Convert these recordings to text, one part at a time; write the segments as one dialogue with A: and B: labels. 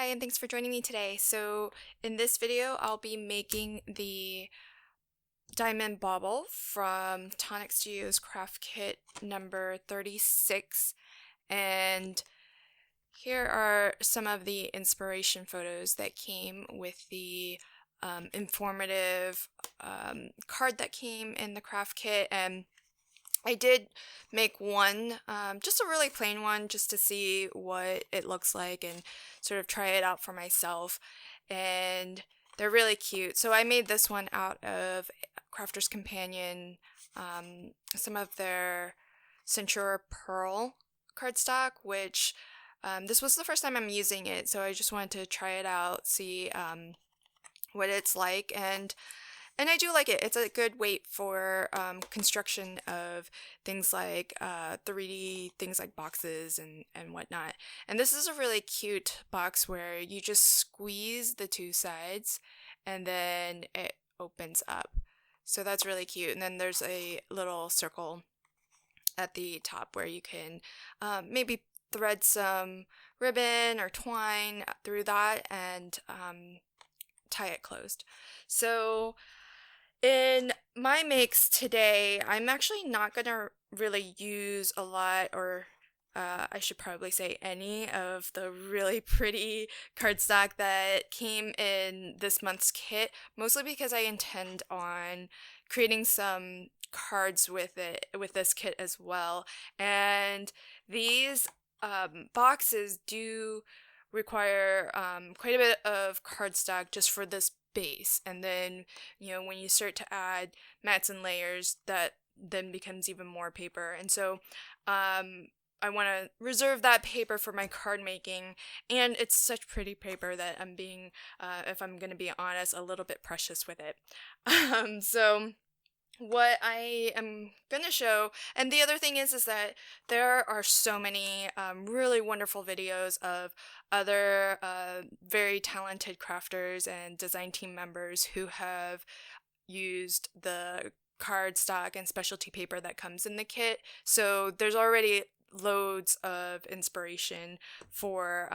A: Hi, and thanks for joining me today. So in this video, I'll be making the diamond bauble from Tonic Studios craft kit number 36. And here are some of the inspiration photos that came with the informative card that came in the craft kit. And I did make one, just a really plain one, just to see what it looks like and sort of try it out for myself. And they're really cute. So I made this one out of Crafter's Companion, some of their Centura Pearl cardstock, which this was the first time I'm using it. So I just wanted to try it out, see what it's like. And I do like it. It's a good weight for construction of things like 3D things like boxes and whatnot. And this is a really cute box where you just squeeze the two sides and then it opens up. So that's really cute. And then there's a little circle at the top where you can maybe thread some ribbon or twine through that and tie it closed. So in my makes today, I'm actually not going to really use a lot, or I should probably say any, of the really pretty cardstock that came in this month's kit, mostly because I intend on creating some cards with this kit as well. And these boxes do require quite a bit of cardstock just for this base, and then when you start to add mats and layers, that then becomes even more paper. And so I want to reserve that paper for my card making, and it's such pretty paper that I'm being, if I'm going to be honest, a little bit precious with it. So what I am going to show, and the other thing is that there are so many really wonderful videos of other very talented crafters and design team members who have used the cardstock and specialty paper that comes in the kit. So there's already loads of inspiration for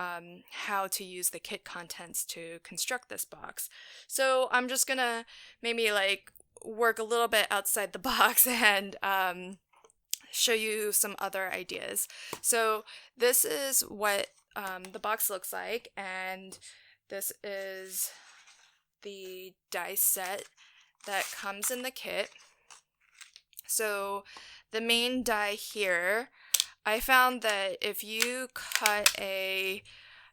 A: how to use the kit contents to construct this box. So I'm just gonna maybe work a little bit outside the box and show you some other ideas. So this is what the box looks like, and this is the die set that comes in the kit. So the main die here, I found that if you cut a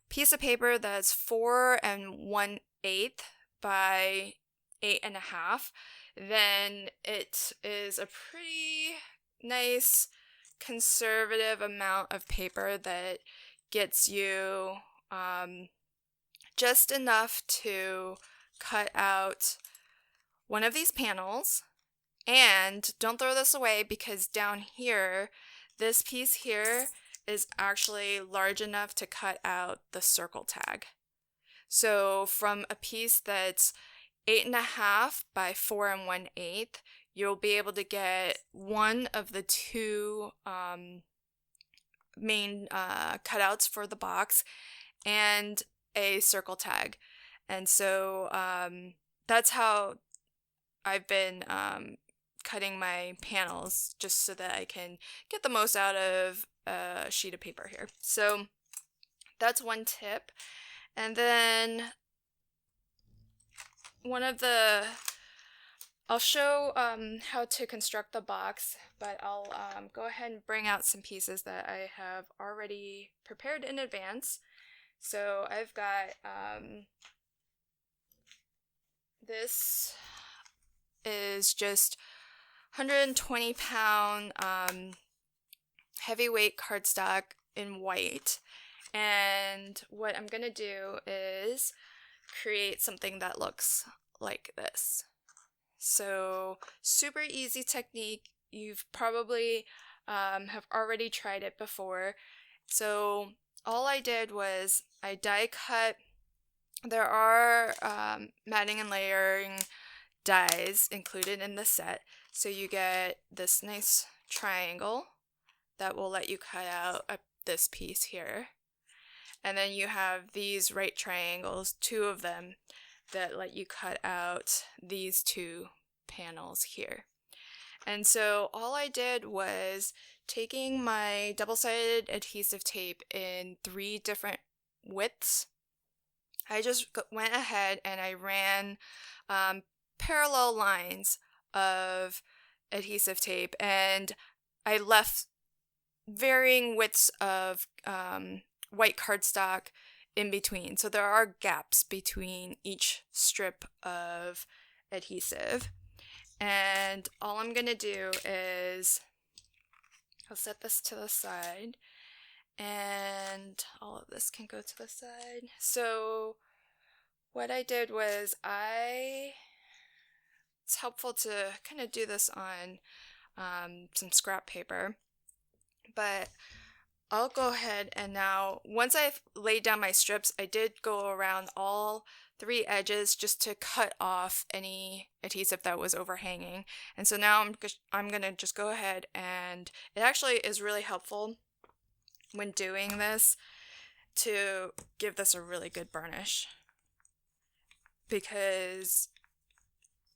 A: piece of paper that's 4 1/8 by 8.5, then it is a pretty nice conservative amount of paper that gets you just enough to cut out one of these panels. And don't throw this away, because down here, this piece here is actually large enough to cut out the circle tag. So from a piece that's 8.5 by 4 1/8, you'll be able to get one of the two main cutouts for the box and a circle tag. And so that's how I've been cutting my panels, just so that I can get the most out of a sheet of paper here. So that's one tip. And then I'll show how to construct the box, but I'll go ahead and bring out some pieces that I have already prepared in advance. So I've got this is just 120-pound heavyweight cardstock in white. And what I'm going to do is create something that looks like this. So super easy technique. You've probably have already tried it before. So all I did was I die cut. There are matting and layering dies included in the set. So you get this nice triangle that will let you cut out this piece here. And then you have these right triangles, 2 of them, that let you cut out these 2 panels here. And so all I did was taking my double-sided adhesive tape in 3 different widths. I just went ahead and I ran parallel lines of adhesive tape, and I left varying widths of white cardstock in between. So there are gaps between each strip of adhesive. And all I'm going to do is I'll set this to the side, and all of this can go to the side. So what I did was it's helpful to kind of do this on some scrap paper, but I'll go ahead and now, once I've laid down my strips, I did go around all 3 edges just to cut off any adhesive that was overhanging. And so now I'm gonna just go ahead, and it actually is really helpful when doing this to give this a really good burnish, because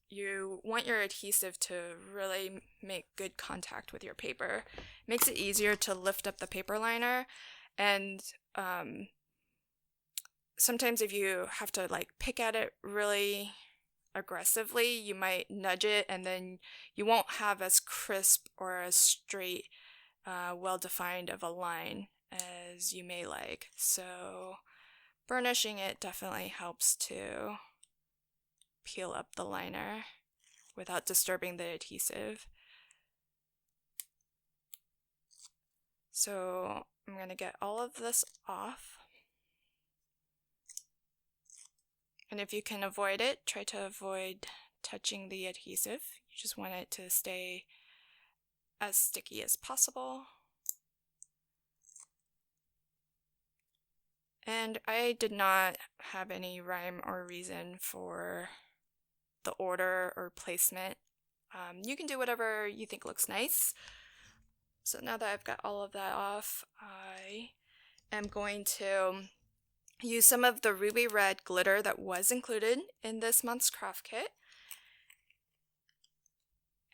A: you want your adhesive to really make good contact with your paper. It makes it easier to lift up the paper liner, and sometimes if you have to like pick at it really aggressively, you might nudge it, and then you won't have as crisp or as straight, well-defined of a line as you may like. So burnishing it definitely helps to peel up the liner without disturbing the adhesive. So I'm going to get all of this off. And if you can avoid it, try to avoid touching the adhesive. You just want it to stay as sticky as possible. And I did not have any rhyme or reason for the order or placement. You can do whatever you think looks nice. So now that I've got all of that off, I am going to use some of the ruby red glitter that was included in this month's craft kit.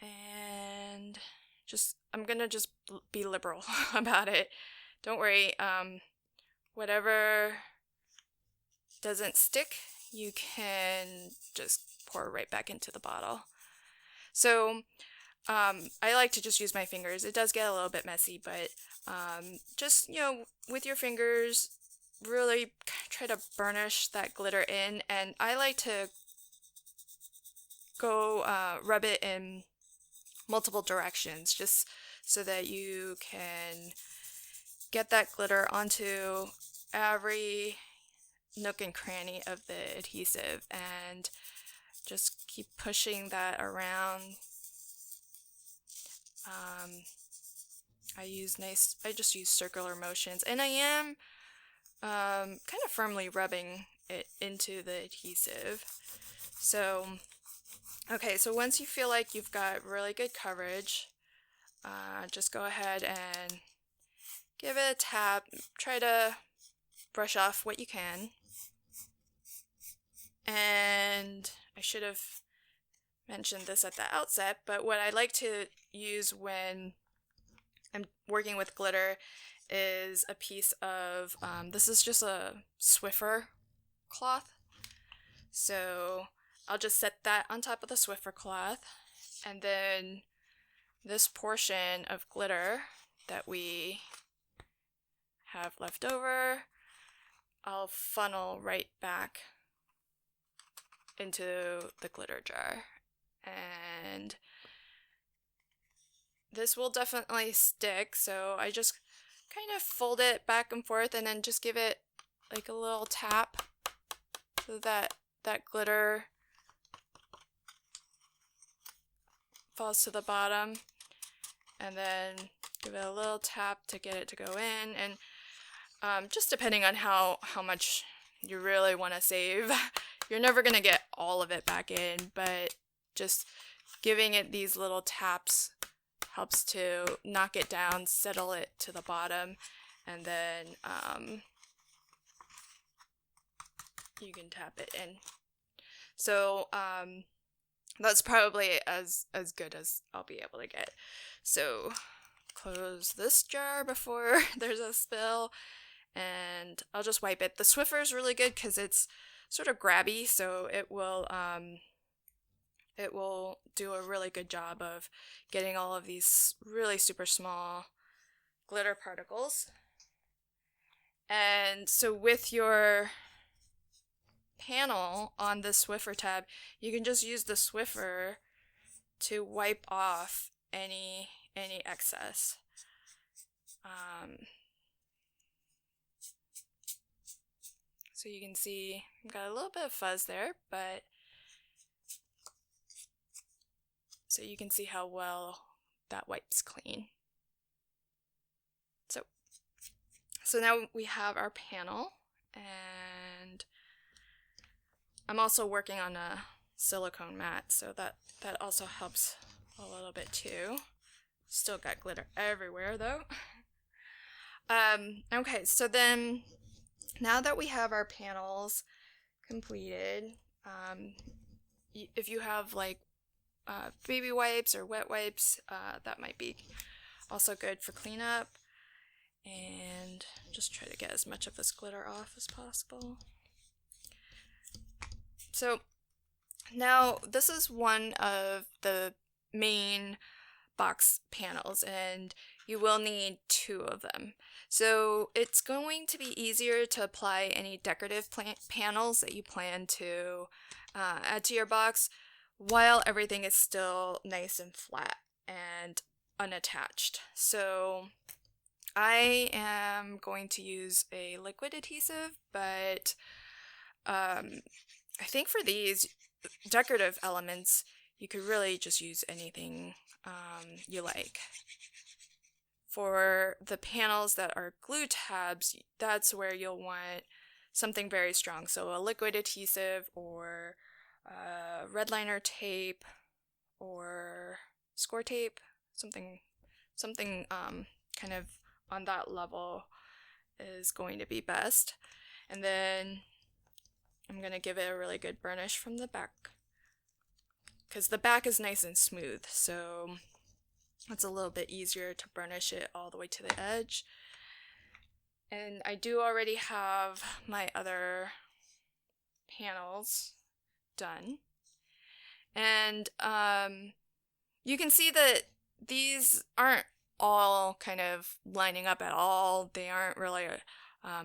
A: And I'm gonna just be liberal about it. Don't worry, whatever doesn't stick, you can just pour right back into the bottle. So I like to just use my fingers. It does get a little bit messy, but just, with your fingers, really try to burnish that glitter in. And I like to go rub it in multiple directions, just so that you can get that glitter onto every nook and cranny of the adhesive, and just keep pushing that around. I just use circular motions, and I am kind of firmly rubbing it into the adhesive. So, okay, so once you feel like you've got really good coverage, just go ahead and give it a tap. Try to brush off what you can. And I should have mentioned this at the outset, but what I like to use when I'm working with glitter is a piece of, this is just a Swiffer cloth. So I'll just set that on top of the Swiffer cloth, and then this portion of glitter that we have left over, I'll funnel right back into the glitter jar. And this will definitely stick, so I just kind of fold it back and forth and then just give it like a little tap so that that glitter falls to the bottom, and then give it a little tap to get it to go in. And just depending on how much you really want to save, you're never going to get all of it back in, but just giving it these little taps helps to knock it down, settle it to the bottom, and then you can tap it in. So that's probably as good as I'll be able to get. So close this jar before there's a spill, and I'll just wipe it. The Swiffer is really good because it's sort of grabby, so it will do a really good job of getting all of these really super small glitter particles. And so with your panel on the Swiffer tab, you can just use the Swiffer to wipe off any excess. So you can see I've got a little bit of fuzz there, but so you can see how well that wipes clean. So now we have our panel, and I'm also working on a silicone mat, so that also helps a little bit too. Still got glitter everywhere though. Okay, so then now that we have our panels completed, if you have like baby wipes or wet wipes, that might be also good for cleanup. And just try to get as much of this glitter off as possible. So now this is one of the main box panels, and you will need 2 of them. So it's going to be easier to apply any decorative panels that you plan to add to your box while everything is still nice and flat and unattached. So I am going to use a liquid adhesive, but I think for these decorative elements, you could really just use anything you like. For the panels that are glue tabs, that's where you'll want something very strong. So a liquid adhesive or red liner tape or score tape, something kind of on that level is going to be best. And then I'm going to give it a really good burnish from the back, because the back is nice and smooth, so it's a little bit easier to burnish it all the way to the edge. And I do already have my other panels done. And you can see that these aren't all kind of lining up at all. They aren't really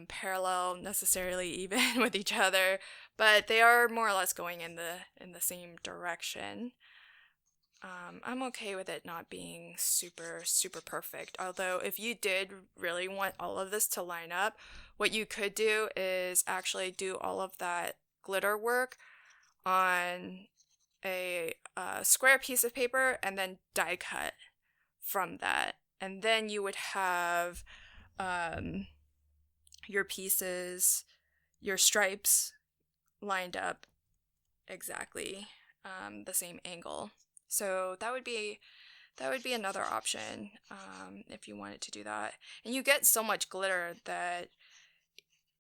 A: parallel necessarily even with each other, but they are more or less going in the same direction. I'm okay with it not being super perfect, although if you did really want all of this to line up, what you could do is actually do all of that glitter work on a square piece of paper and then die cut from that, and then you would have your pieces, your stripes lined up exactly the same angle. So that would be another option if you wanted to do that. And you get so much glitter that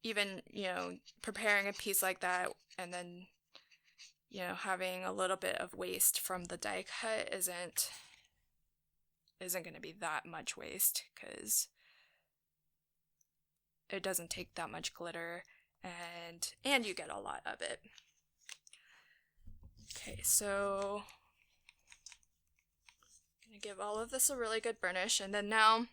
A: even, preparing a piece like that and then, having a little bit of waste from the die cut isn't going to be that much waste, because it doesn't take that much glitter, and you get a lot of it. Okay, so I'm going to give all of this a really good burnish, and then now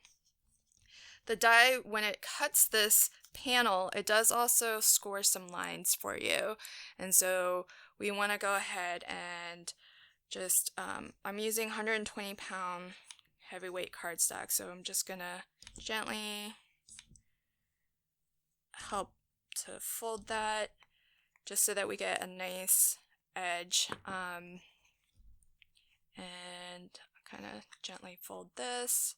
A: the die, when it cuts this panel, it does also score some lines for you. And so we want to go ahead and just, I'm using 120-pound heavyweight cardstock, so I'm just going to gently help to fold that just so that we get a nice edge, and kind of gently fold this,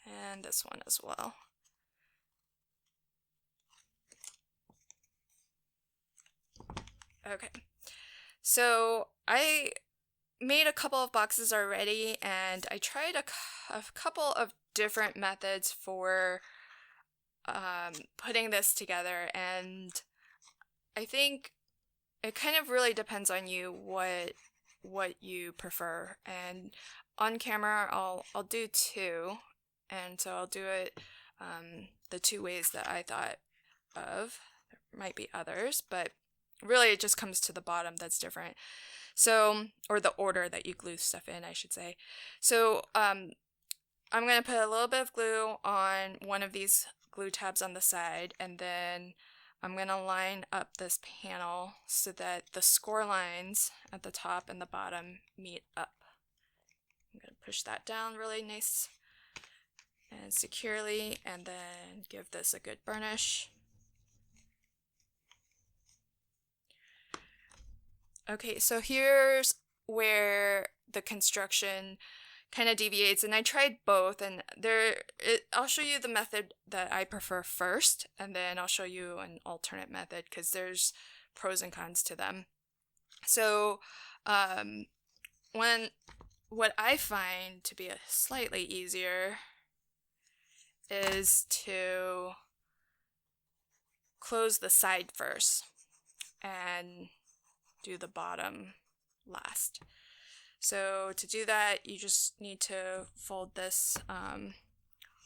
A: and this one as well. Okay, so I made a couple of boxes already, and I tried a couple of different methods for putting this together, and I think it kind of really depends on you what you prefer. And on camera I'll do two, and so I'll do it the two ways that I thought of. There might be others, but really it just comes to the bottom that's different. So, or the order that you glue stuff in, I should say. So I'm going to put a little bit of glue on one of these glue tabs on the side, and then I'm going to line up this panel so that the score lines at the top and the bottom meet up. I'm going to push that down really nice and securely, and then give this a good burnish. Okay, so here's where the construction kind of deviates, and I tried both, and I'll show you the method that I prefer first, and then I'll show you an alternate method because there's pros and cons to them. So what I find to be slightly easier is to close the side first and do the bottom last. So to do that, you just need to fold this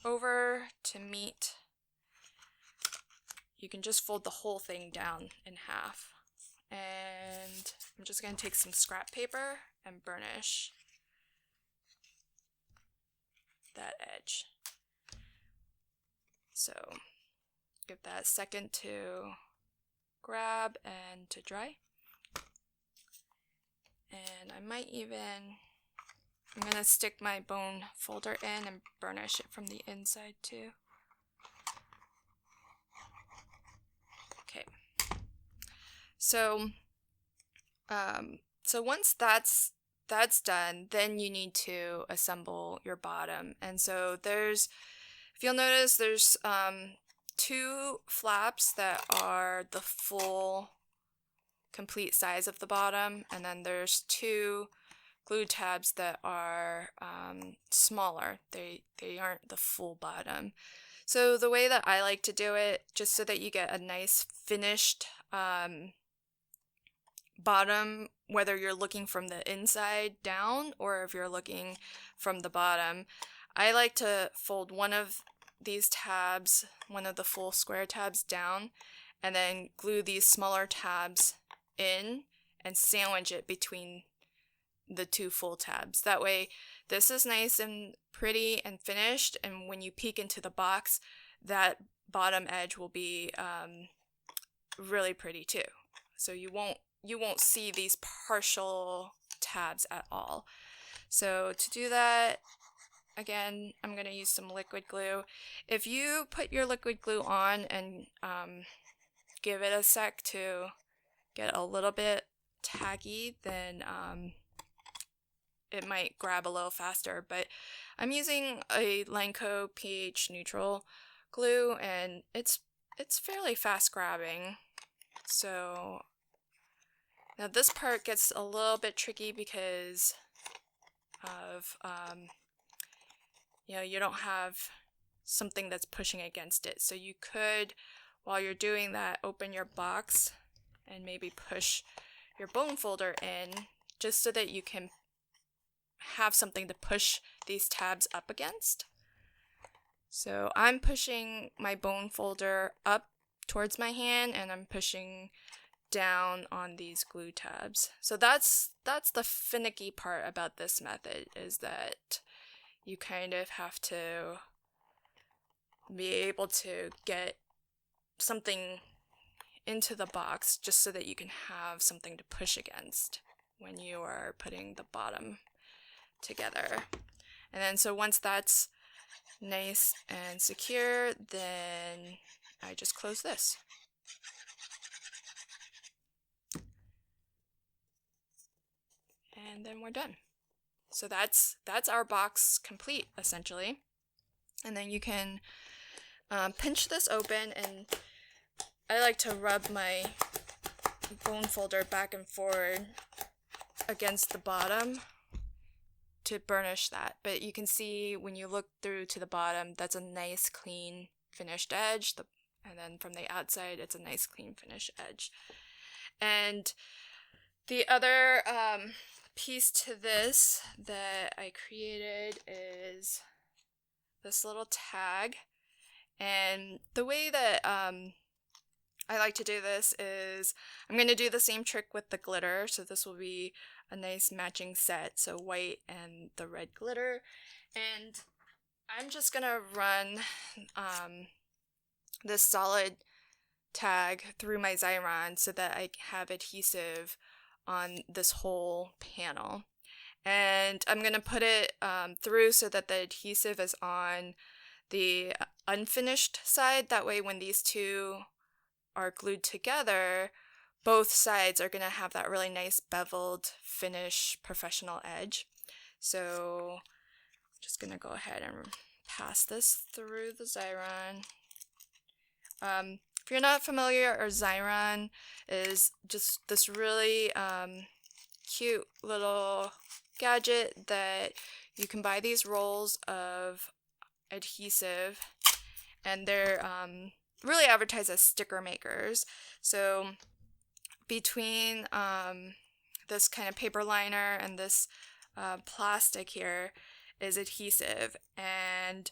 A: over to meet. You can just fold the whole thing down in half. And I'm just going to take some scrap paper and burnish that edge. So give that a second to grab and to dry. And I'm going to stick my bone folder in and burnish it from the inside too. Okay. So once that's done, then you need to assemble your bottom. And so if you'll notice, there's two flaps that are the full complete size of the bottom, and then there's two glue tabs that are smaller. They aren't the full bottom. So the way that I like to do it, just so that you get a nice finished bottom, whether you're looking from the inside down or if you're looking from the bottom, I like to fold one of these tabs, one of the full square tabs down, and then glue these smaller tabs in and sandwich it between the two full tabs. That way this is nice and pretty and finished, and when you peek into the box, that bottom edge will be really pretty too. So you won't see these partial tabs at all. So to do that, again, I'm going to use some liquid glue. If you put your liquid glue on and give it a sec to get a little bit tacky, then it might grab a little faster. But I'm using a Lanco pH neutral glue, and it's fairly fast grabbing. So now this part gets a little bit tricky because of you don't have something that's pushing against it. So you could, while you're doing that, open your box and maybe push your bone folder in, just so that you can have something to push these tabs up against. So I'm pushing my bone folder up towards my hand, and I'm pushing down on these glue tabs. So that's the finicky part about this method, is that you kind of have to be able to get something into the box just so that you can have something to push against when you are putting the bottom together. And then so once that's nice and secure, then I just close this. And then we're done. So that's our box complete, essentially. And then you can pinch this open, and I like to rub my bone folder back and forward against the bottom to burnish that. But you can see when you look through to the bottom, that's a nice clean finished edge, and then from the outside it's a nice clean finished edge. And the other piece to this that I created is this little tag. And the way that I like to do this is I'm going to do the same trick with the glitter. So this will be a nice matching set, so white and the red glitter. And I'm just going to run this solid tag through my Xyron so that I have adhesive on this whole panel. And I'm going to put it through so that the adhesive is on the unfinished side. That way when these two are glued together, both sides are going to have that really nice beveled finish professional edge. So I'm just going to go ahead and pass this through the Xyron. If you're not familiar, our Xyron is just this really cute little gadget that you can buy these rolls of adhesive, and they're really advertised as sticker makers. So between this kind of paper liner and this plastic here is adhesive, and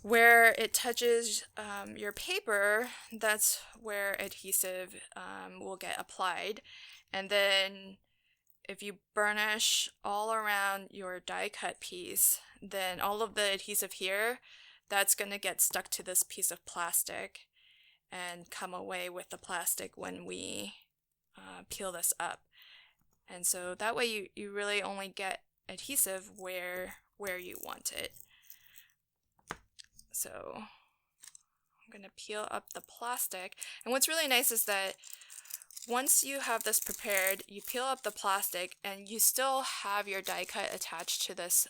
A: where it touches your paper, that's where adhesive will get applied. And then if you burnish all around your die cut piece, then all of the adhesive here, that's going to get stuck to this piece of plastic and come away with the plastic when we peel this up. And so that way you really only get adhesive where you want it. So I'm going to peel up the plastic. And what's really nice is that once you have this prepared, you peel up the plastic and you still have your die cut attached to this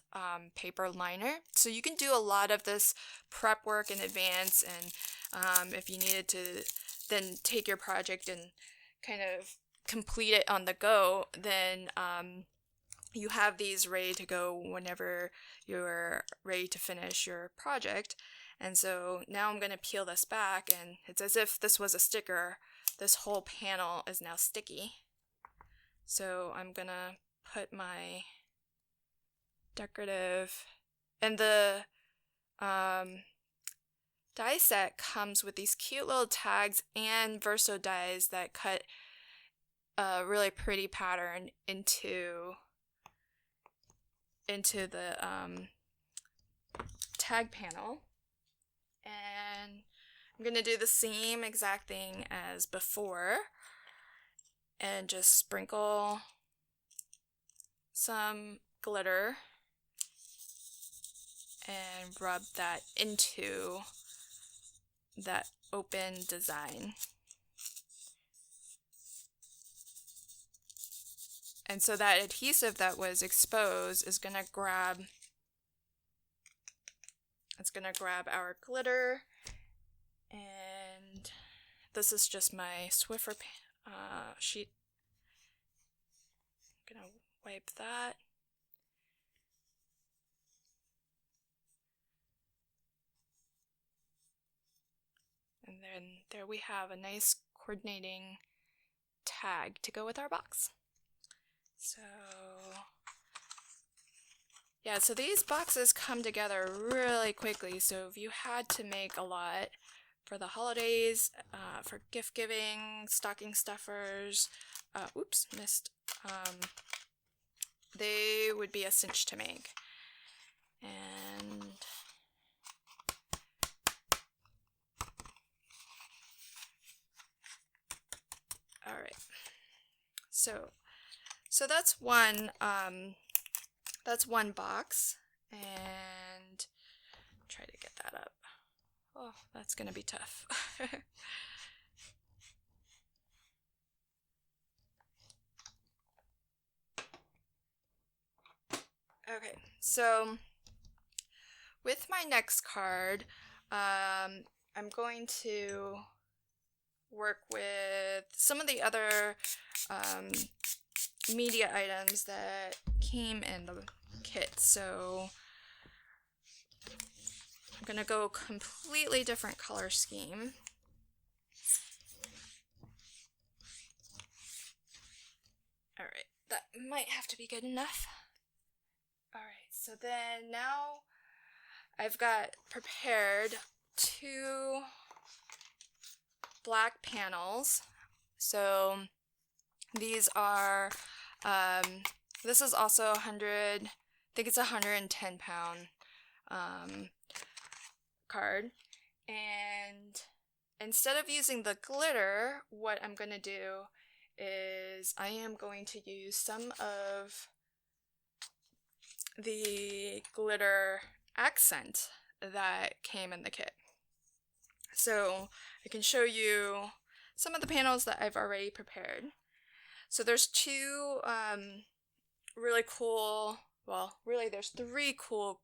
A: paper liner. So you can do a lot of this prep work in advance, and if you needed to then take your project and kind of complete it on the go, then you have these ready to go whenever you're ready to finish your project. And so now I'm going to peel this back, and it's as if this was a sticker. This whole panel is now sticky. So I'm going to put my decorative, and the die set comes with these cute little tags and Verso dies that cut a really pretty pattern into the tag panel. And I'm going to do the same exact thing as before and just sprinkle some glitter and rub that into that open design. And so that adhesive that was exposed is going to grab our glitter. And this is just my Swiffer sheet. I'm going to wipe that. And then there we have a nice coordinating tag to go with our box. So yeah, so these boxes come together really quickly. So if you had to make a lot for the holidays, for gift giving, stocking stuffers, they would be a cinch to make. And all right, so that's one box, and try to get that up. Oh, that's gonna be tough. Okay, so with my next card, I'm going to work with some of the other media items that came in the kit. So I'm gonna go completely different color scheme. All right, that might have to be good enough. All right, so then now I've got prepared 2 black panels. So these are, this is also 100, I think it's a 110 pound card. And instead of using the glitter, what I'm going to do is I am going to use some of the glitter accent that came in the kit. So I can show you some of the panels that I've already prepared. So there's 2 really cool, well, really there's 3 cool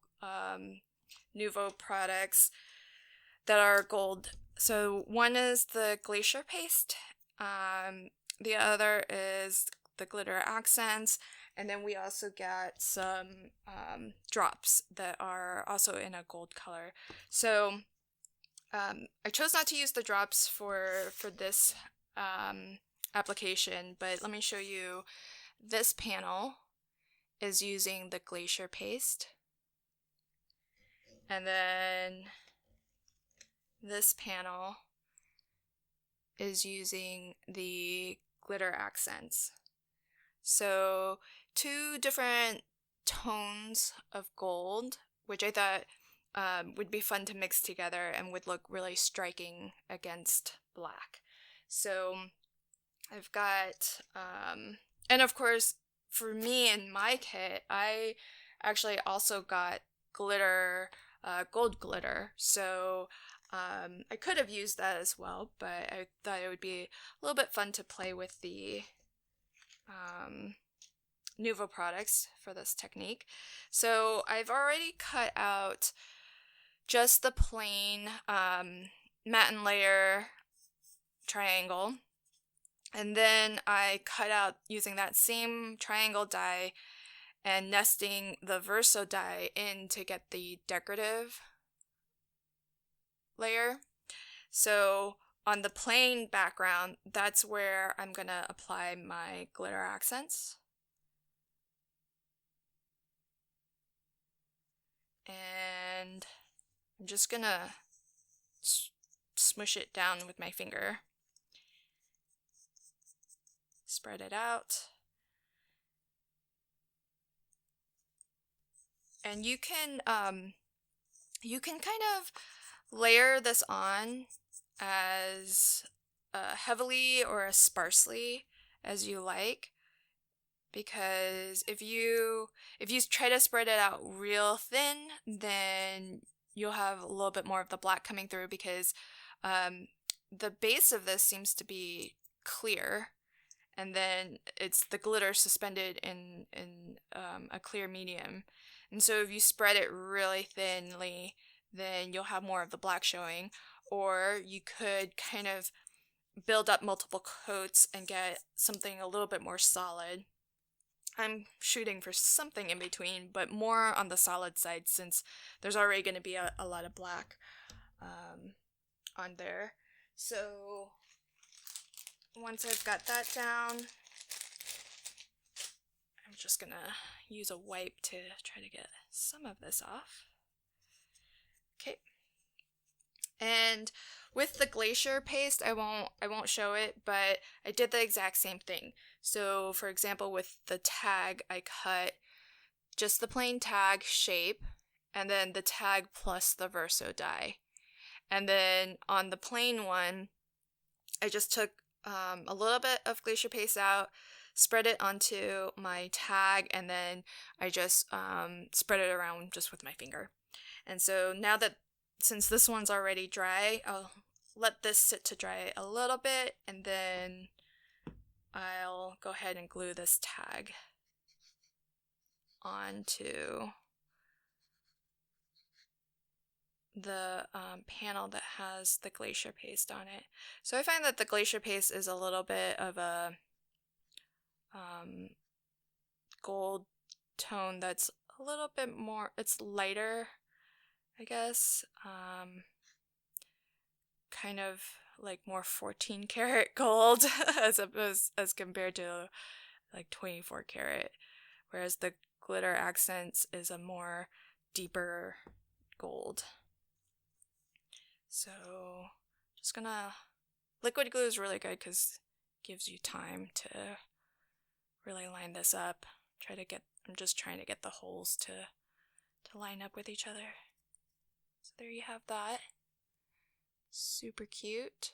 A: Nuvo products that are gold. So one is the Glacier paste, the other is the glitter accents, and then we also got some drops that are also in a gold color. So I chose not to use the drops for this application, but let me show you. This panel is using the Glacier paste, and then this panel is using the glitter accents. So 2 different tones of gold, which I thought would be fun to mix together and would look really striking against black. So I've got, and of course for me in my kit, I actually also got glitter, gold glitter. So I could have used that as well, but I thought it would be a little bit fun to play with the Nuvo products for this technique. So I've already cut out just the plain matte and layer triangle, and then I cut out using that same triangle die and nesting the verso die in to get the decorative layer. So on the plain background, that's where I'm gonna apply my glitter accents. And I'm just gonna smush it down with my finger. Spread it out. And you can kind of layer this on as heavily or as sparsely as you like, because if you try to spread it out real thin, then you'll have a little bit more of the black coming through, because the base of this seems to be clear, and then it's the glitter suspended in a clear medium. And so if you spread it really thinly, then you'll have more of the black showing. Or you could kind of build up multiple coats and get something a little bit more solid. I'm shooting for something in between, but more on the solid side, since there's already going to be a lot of black on there. So once I've got that down, I'm just going to use a wipe to try to get some of this off. Okay. And with the Glacier paste, I won't show it, but I did the exact same thing. So for example, with the tag, I cut just the plain tag shape, and then the tag plus the verso die. And then on the plain one, I just took a little bit of Glacier paste out, spread it onto my tag, and then I just spread it around just with my finger. And so now that, since this one's already dry, I'll let this sit to dry a little bit, and then I'll go ahead and glue this tag onto the panel that has the Glacier paste on it. So I find that the Glacier paste is a little bit of a gold tone that's a little bit more, it's lighter, I guess. Kind of like more 14 karat gold as compared to like 24 karat, whereas the glitter accents is a more deeper gold. So just gonna, liquid glue is really good because it gives you time to really line this up. I'm just trying to get the holes to line up with each other. So there you have that. Super cute.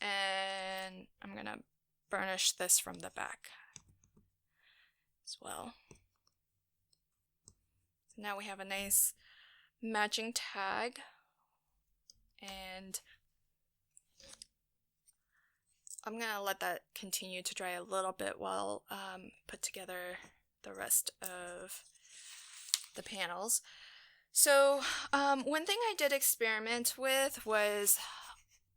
A: And I'm gonna burnish this from the back as well. So now we have a nice matching tag, and I'm gonna let that continue to dry a little bit while put together the rest of the panels. So one thing I did experiment with was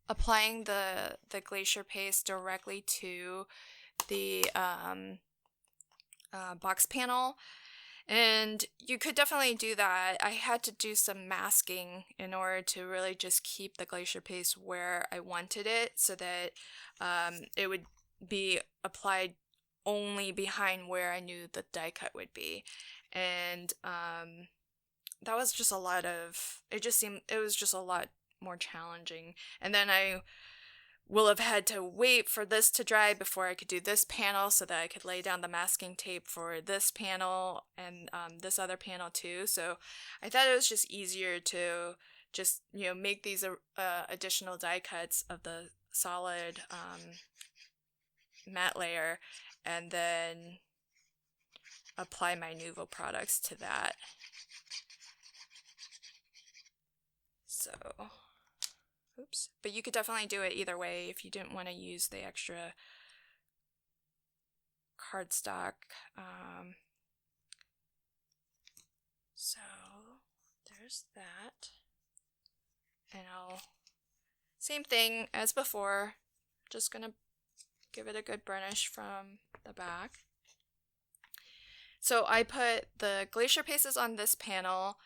A: applying the Glacier paste directly to the box panel, and you could definitely do that. I had to do some masking in order to really just keep the Glacier paste where I wanted it, so that it would be applied only behind where I knew the die cut would be. And that was just a lot of, it was just a lot more challenging. And then I will have had to wait for this to dry before I could do this panel, so that I could lay down the masking tape for this panel and this other panel too. So I thought it was just easier to just, make these additional die cuts of the solid matte layer, and then apply my Nuvo products to that. So, oops. But you could definitely do it either way if you didn't want to use the extra cardstock. So there's that. And same thing as before, just gonna give it a good burnish from the back. So I put the Glacier pastes on this panel.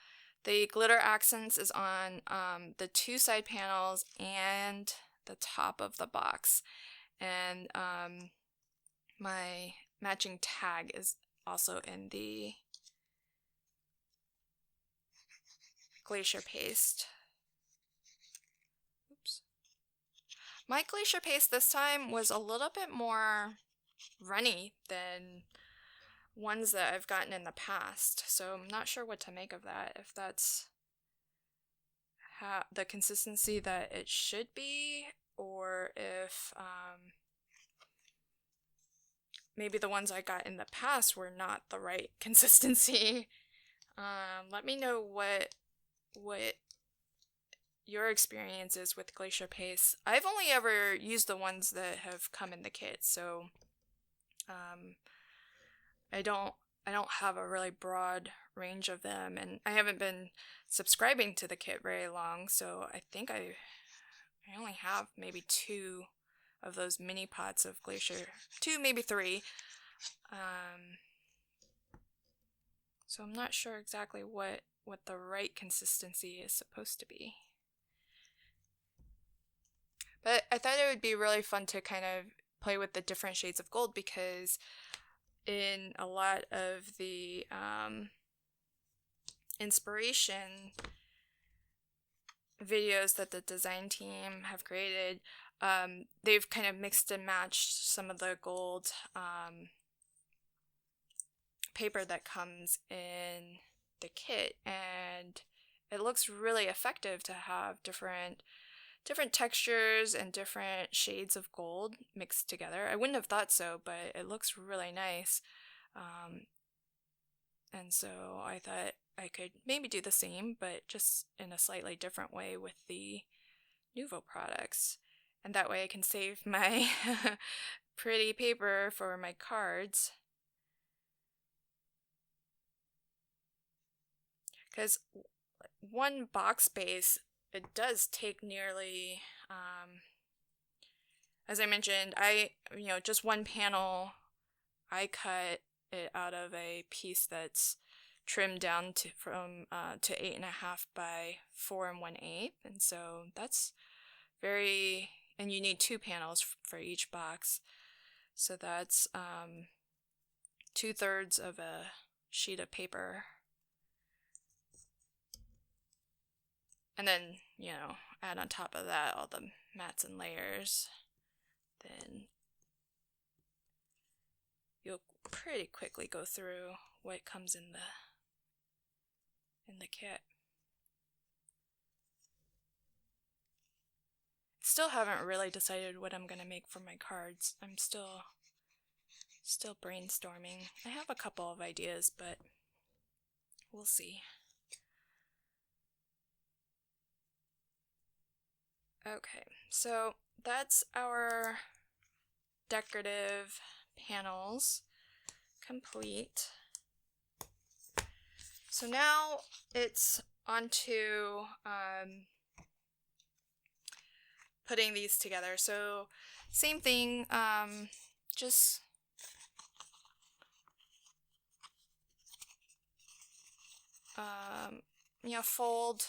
A: The glitter accents is on the two side panels and the top of the box. And my matching tag is also in the Glacier paste. Oops. My Glacier paste this time was a little bit more runny than ones that I've gotten in the past, so I'm not sure what to make of that, if that's the consistency that it should be, or if maybe the ones I got in the past were not the right consistency. Let me know what your experience is with Glacier paste. I've only ever used the ones that have come in the kit, so I don't have a really broad range of them, and I haven't been subscribing to the kit very long, so I think I only have maybe 2 of those mini pots of Glacier, 2, maybe 3. So I'm not sure exactly what the right consistency is supposed to be. But I thought it would be really fun to kind of play with the different shades of gold, because in a lot of the inspiration videos that the design team have created, they've kind of mixed and matched some of the gold paper that comes in the kit, and it looks really effective to have different textures and different shades of gold mixed together. I wouldn't have thought so, but it looks really nice. And so I thought I could maybe do the same, but just in a slightly different way with the Nuvo products. And that way I can save my pretty paper for my cards. Because one box base, it does take nearly, as I mentioned, just one panel, I cut it out of a piece that's trimmed down to 8.5 by 4 1/8, and so that's and you need 2 panels for each box, so that's 2/3 of a sheet of paper. And then, add on top of that all the mats and layers. Then you'll pretty quickly go through what comes in the kit. Still haven't really decided what I'm gonna make for my cards. I'm still brainstorming. I have a couple of ideas, but we'll see. Okay, so that's our decorative panels complete. So now it's onto putting these together. So same thing, just fold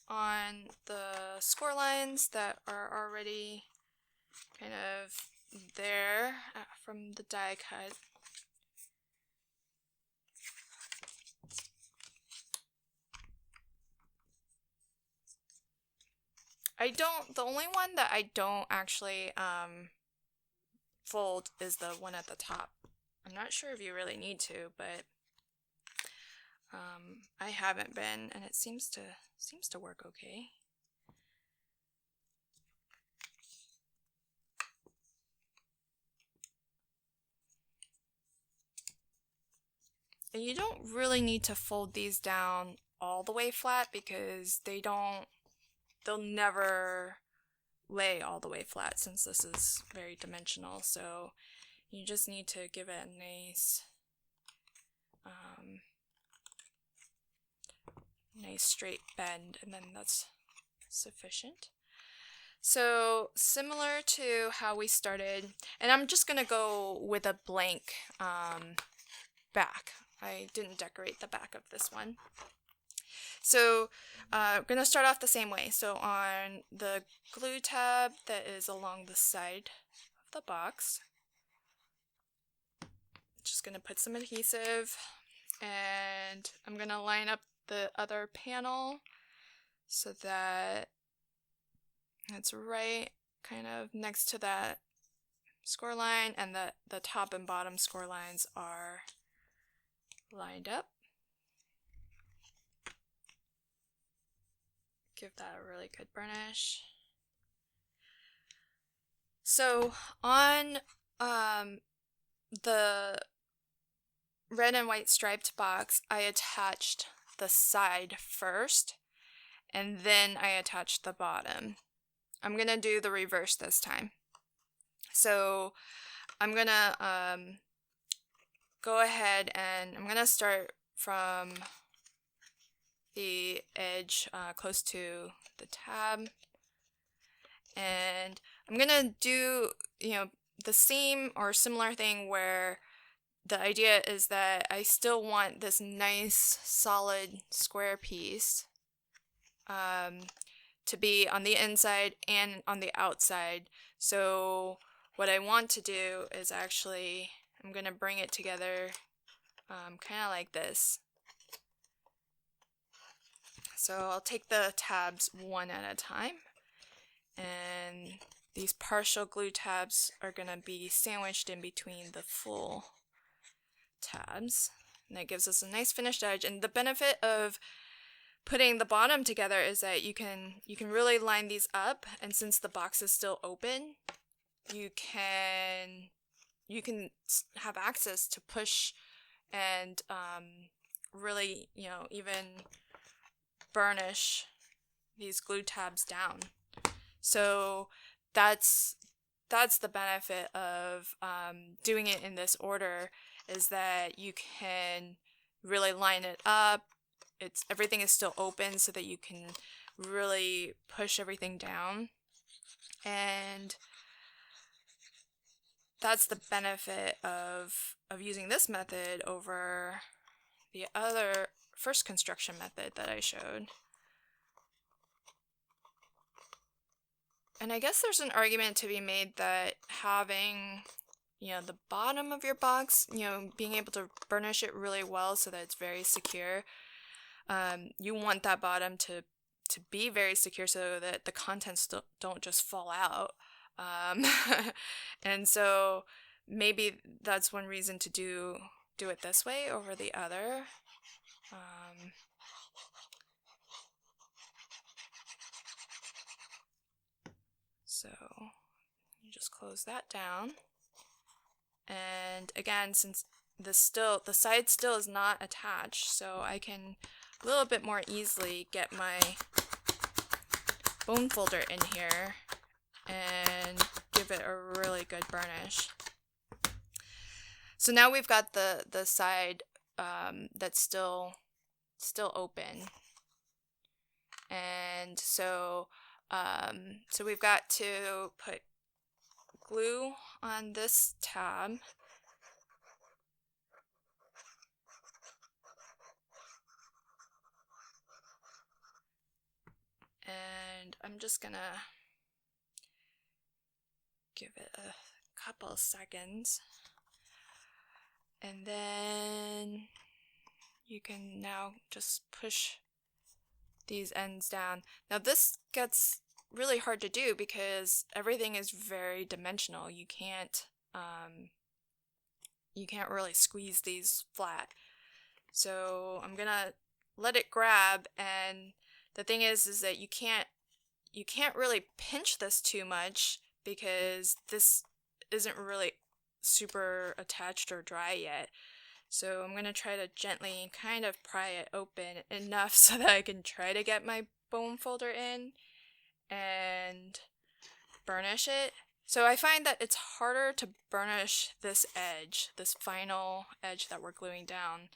A: on the score lines that are already kind of there from the die cut. The only one that I don't actually fold is the one at the top. I'm not sure if you really need to, but I haven't been, and it seems to work okay. And you don't really need to fold these down all the way flat because they'll never lay all the way flat since this is very dimensional. So you just need to give it a nice straight bend, and then that's sufficient. So similar to how we started, and I'm just gonna go with a blank back. I didn't decorate the back of this one. So I'm gonna start off the same way. So on the glue tab that is along the side of the box, just gonna put some adhesive, and I'm gonna line up the other panel so that it's right kind of next to that score line, and that the top and bottom score lines are lined up. Give that a really good burnish. So on the red and white striped box, I attached the side first, and then I attached the bottom. I'm gonna do the reverse this time. So I'm gonna go ahead and I'm gonna start from the edge close to the tab, and I'm gonna do the same or similar thing where the idea is that I still want this nice solid square piece to be on the inside and on the outside. So what I want to do is actually, I'm gonna bring it together kind of like this. So I'll take the tabs one at a time, and these partial glue tabs are gonna be sandwiched in between the full tabs, and that gives us a nice finished edge. And the benefit of putting the bottom together is that you can really line these up, and since the box is still open, you can have access to push and really even burnish these glue tabs down. So that's the benefit of doing it in this order, is that you can really line it up. Everything is still open so that you can really push everything down, and that's the benefit of using this method over the other first construction method that I showed. And I guess there's an argument to be made that having, the bottom of your box, being able to burnish it really well so that it's very secure. You want that bottom to be very secure so that the contents don't just fall out. And so maybe that's one reason to do it this way over the other. So you just close that down. And again, since the side still is not attached, so I can a little bit more easily get my bone folder in here and give it a really good burnish. So now we've got the side that's still open, and so we've got to put glue on this tab. And I'm just gonna give it a couple seconds. And then you can now just push these ends down. Now this gets really hard to do because everything is very dimensional. You can't really squeeze these flat. So I'm gonna let it grab, and the thing is that you can't really pinch this too much because this isn't really super attached or dry yet. So I'm gonna try to gently kind of pry it open enough so that I can try to get my bone folder in and burnish it. So I find that it's harder to burnish this edge, this final edge that we're gluing down.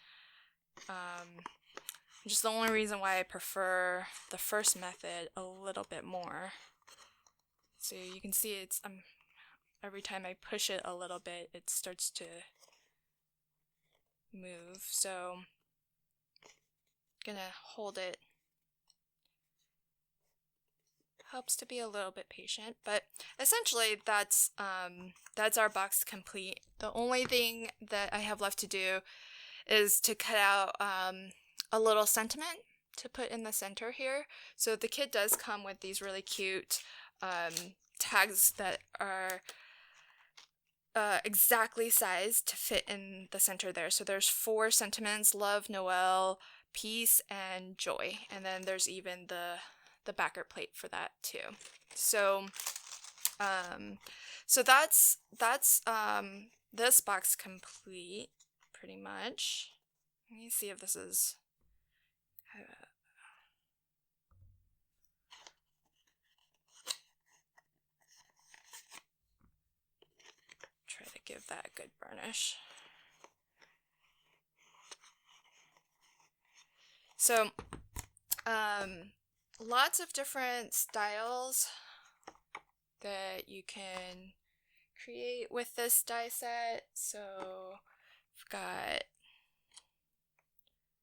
A: Just the only reason why I prefer the first method a little bit more. So you can see it's every time I push it a little bit, it starts to move. So I'm gonna hold it. Helps to be a little bit patient, but essentially that's our box complete. The only thing that I have left to do is to cut out a little sentiment to put in the center here. So the kit does come with these really cute tags that are exactly sized to fit in the center there. So there's 4 sentiments: love, Noel, peace, and joy. And then there's even the backer plate for that too. So that's this box complete pretty much. Let me see if this is try to give that a good burnish. So lots of different styles that you can create with this die set. So I've got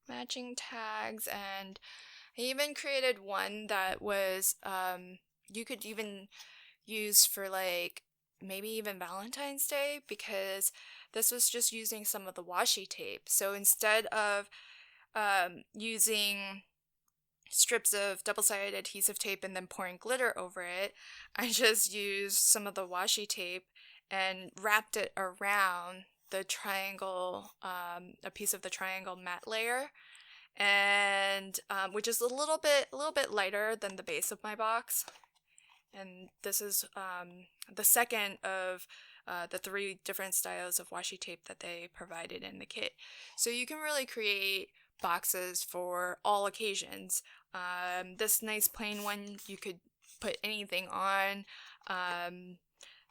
A: matching tags, and I even created one that was you could even use for like maybe even Valentine's Day, because this was just using some of the washi tape. So instead of using strips of double-sided adhesive tape and then pouring glitter over it, I just used some of the washi tape and wrapped it around the triangle, a piece of the triangle matte layer, and which is a little bit lighter than the base of my box. And this is the second of the 3 different styles of washi tape that they provided in the kit. So you can really create boxes for all occasions. This nice plain one, you could put anything on.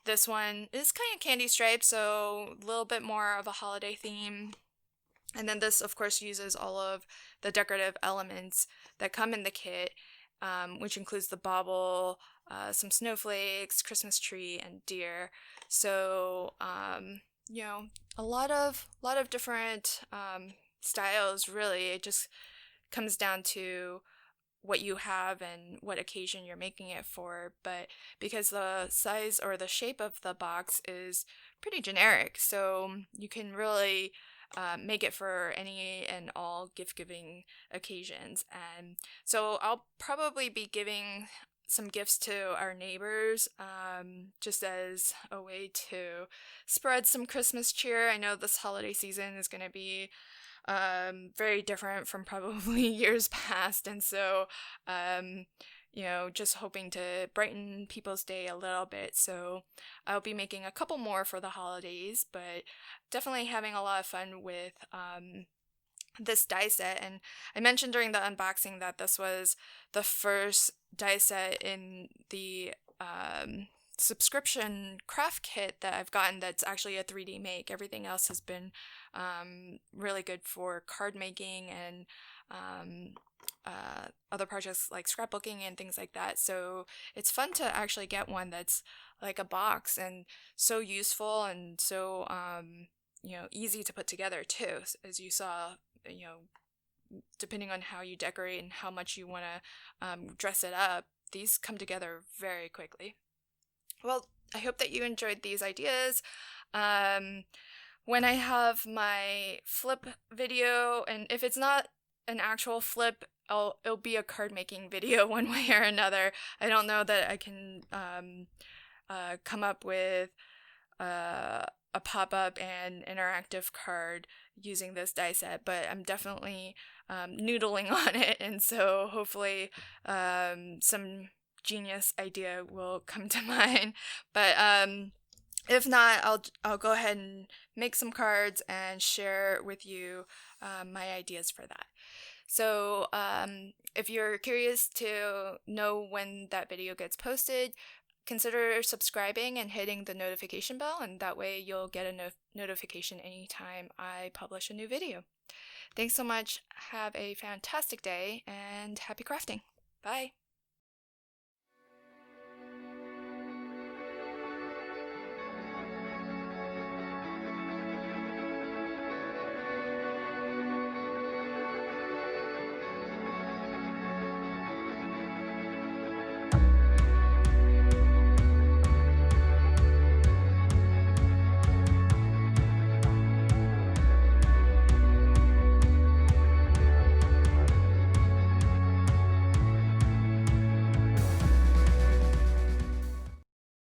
A: This one is kind of candy striped, so a little bit more of a holiday theme. And then this, of course, uses all of the decorative elements that come in the kit, which includes the bauble, some snowflakes, Christmas tree, and deer. So, a lot of different styles, really. It just comes down to what you have and what occasion you're making it for. But because the size or the shape of the box is pretty generic, so you can really make it for any and all gift-giving occasions. And so I'll probably be giving some gifts to our neighbors, just as a way to spread some Christmas cheer. I know this holiday season is going to be very different from probably years past, and so just hoping to brighten people's day a little bit. So I'll be making a couple more for the holidays, but definitely having a lot of fun with this die set. And I mentioned during the unboxing that this was the first die set in the subscription craft kit that I've gotten that's actually a 3D make. Everything else has been really good for card making and other projects like scrapbooking and things like that. So it's fun to actually get one that's like a box and so useful and so easy to put together too. As you saw, depending on how you decorate and how much you want to dress it up, these come together very quickly. Well, I hope that you enjoyed these ideas. When I have my flip video, and if it's not an actual flip, it'll be a card making video one way or another. I don't know that I can come up with a pop-up and interactive card using this die set, but I'm definitely noodling on it, and so hopefully some genius idea will come to mind. But if not, I'll go ahead and make some cards and share with you my ideas for that. So if you're curious to know when that video gets posted, consider subscribing and hitting the notification bell, and that way you'll get a notification anytime I publish a new video. Thanks so much. Have a fantastic day and happy crafting. Bye.